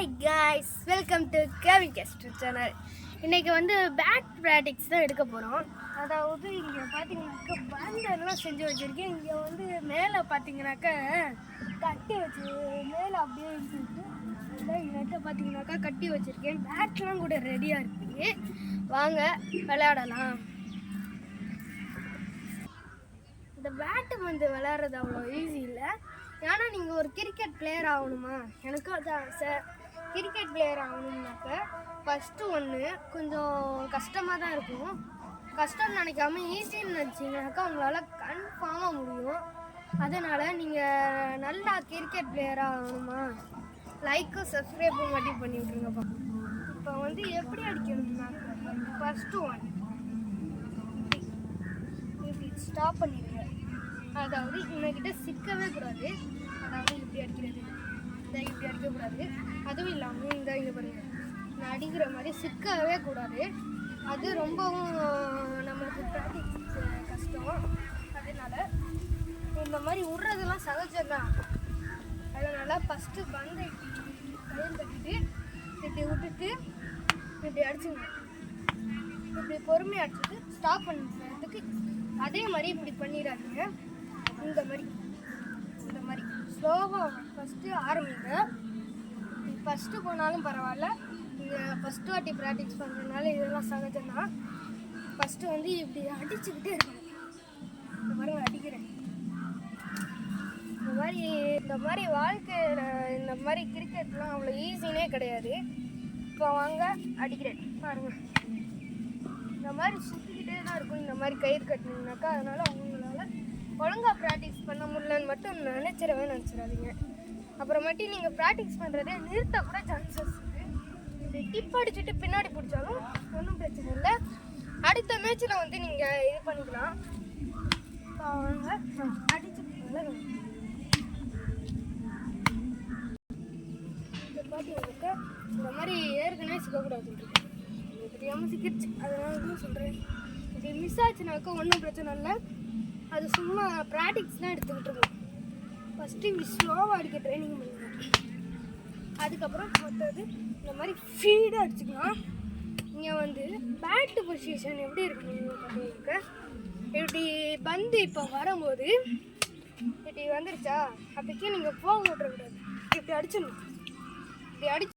Hi guys, welcome to Gavin guest channel. இன்றைக்கி வந்து bad practice தான் எடுக்க போகிறோம். அதாவது இங்கே பார்த்தீங்கன்னாக்கா பந்தெல்லாம் செஞ்சு வச்சுருக்கேன். இங்கே வந்து மேலே பார்த்தீங்கன்னாக்கா கட்டி வச்சு மேலே அப்படியே வச்சுட்டு இங்கே பார்த்தீங்கன்னாக்கா கட்டி வச்சுருக்கேன். பேட்லாம் கூட ரெடியாக இருக்குது. வாங்க விளையாடலாம். இந்த பேட்டு வந்து விளையாடுறது அவ்வளோ ஈஸி இல்லை. ஏன்னா நீங்கள் ஒரு கிரிக்கெட் பிளேயர் ஆகணுமா, எனக்கும் அதான் ஆசை. கிரிக்கெட் பிளேயர் ஆகணும்னாக்க ஃபஸ்ட்டு ஒன்று கொஞ்சம் கஷ்டமாக தான் இருக்கும். கஷ்டம்னு நினைக்காம ஈஸின்னு நினச்சிங்கனாக்கா உங்களால் கன்ஃபார்மாக முடியும். அதனால் நீங்கள் நல்லா கிரிக்கெட் பிளேயராக ஆகணுமா, லைக்கும் சப்ஸ்கிரைபும் மட்டும் பண்ணி விட்ருங்கப்பா. இப்போ வந்து எப்படி அடிக்கணும்னாக்க ஃபஸ்ட்டு ஒன் இப்படி ஸ்டாப் பண்ணிடுங்க. அதாவது இவங்ககிட்ட சிக்கவே கூடாது. அதாவது இப்படி அடிக்கிறது, இந்த இப்படி அடிக்கக்கூடாது. அதுவும் இல்லாமல் இந்த இங்கே பாருங்கள், நான் அடிக்கிற மாதிரி சிக்கவே கூடாது. அது ரொம்பவும் நம்மளுக்கு ப்ராக்டிஸ் கஷ்டம். அதனால் இந்த மாதிரி விட்றதெல்லாம் சகஜம்தான். அதனால் ஃபஸ்ட்டு பந்தை கையில் கட்டிட்டு இப்படி விட்டுட்டு இப்படி அடிச்சுங்க. இப்படி பொறுமையாக அடிச்சுட்டு ஸ்டாப் பண்ணுறதுக்கு அதே மாதிரி இப்படி பண்ணிடாதீங்க. இந்த மாதிரி ஸ்லோவாக ஃபஸ்ட்டு ஆரம்பிங்க. ஃபஸ்ட்டு போனாலும் பரவாயில்ல, நீங்கள் ஃபஸ்ட்டு வாட்டி ப்ராக்டிஸ் பண்ணுறதுனால இதெல்லாம் சகஜம்தான். ஃபஸ்ட்டு வந்து இப்படி அடிச்சுக்கிட்டே இருக்கணும். இந்த மாதிரி அடிக்கிறேன். இந்த மாதிரி வாழ்க்கையில் இந்த மாதிரி கிரிக்கெட்லாம் அவ்வளோ ஈஸினே கிடையாது. இப்போ வாங்க அடிக்கிறேன் பாருங்கள். இந்த மாதிரி சுற்றிக்கிட்டே தான் இருக்கும். இந்த மாதிரி கயிறு கட்டினீங்கனாக்கா அதனால் அவங்களால ஒழுங்காக ப்ராக்டிஸ் பண்ண முடியலன்னு மட்டும் நினச்சிடாதீங்க. அப்புறமேட்டி நீங்கள் ப்ராக்டிஸ் பண்ணுறதே நிறுத்த கூட சான்சஸ் இருக்குது. இந்த டிப் அடிச்சுட்டு பின்னாடி பிடிச்சாலும் ஒன்றும் பிரச்சனை இல்லை. அடுத்த மேட்சில் வந்து நீங்கள் இது பண்ணிக்கலாம். அவங்க அடிச்சுட்டு இந்த பார்த்தீங்களுக்கு இந்த மாதிரி ஏற்கனவே சிக்கக்கூடாது. தெரியாமல் சிக்கிடுச்சு, அதனால தான் சொல்கிறேன். இது மிஸ் ஆச்சுனாக்கா ஒன்றும் பிரச்சனை இல்லை. அது சும்மா ப்ராக்டிக்ஸ் தான் எடுத்துக்கிட்டு இருக்கோம். ஃபஸ்ட்டு இப்படி ஸ்லோவாக அடிக்க ட்ரைனிங் பண்ணுவேன். அதுக்கப்புறம் மற்றது இந்த மாதிரி ஃபீடாக அடிச்சுக்கலாம். இங்கே வந்து பேட்டு பொசிஷன் எப்படி இருக்குன்னு பார்த்தீங்க. இப்படி பந்து இப்போ வரும்போது இப்படி வந்துருச்சா, அப்போக்கே நீங்கள் போக விட்டுறக்கூடாது. இப்படி அடிச்சிடணும். இப்படி அடிச்சு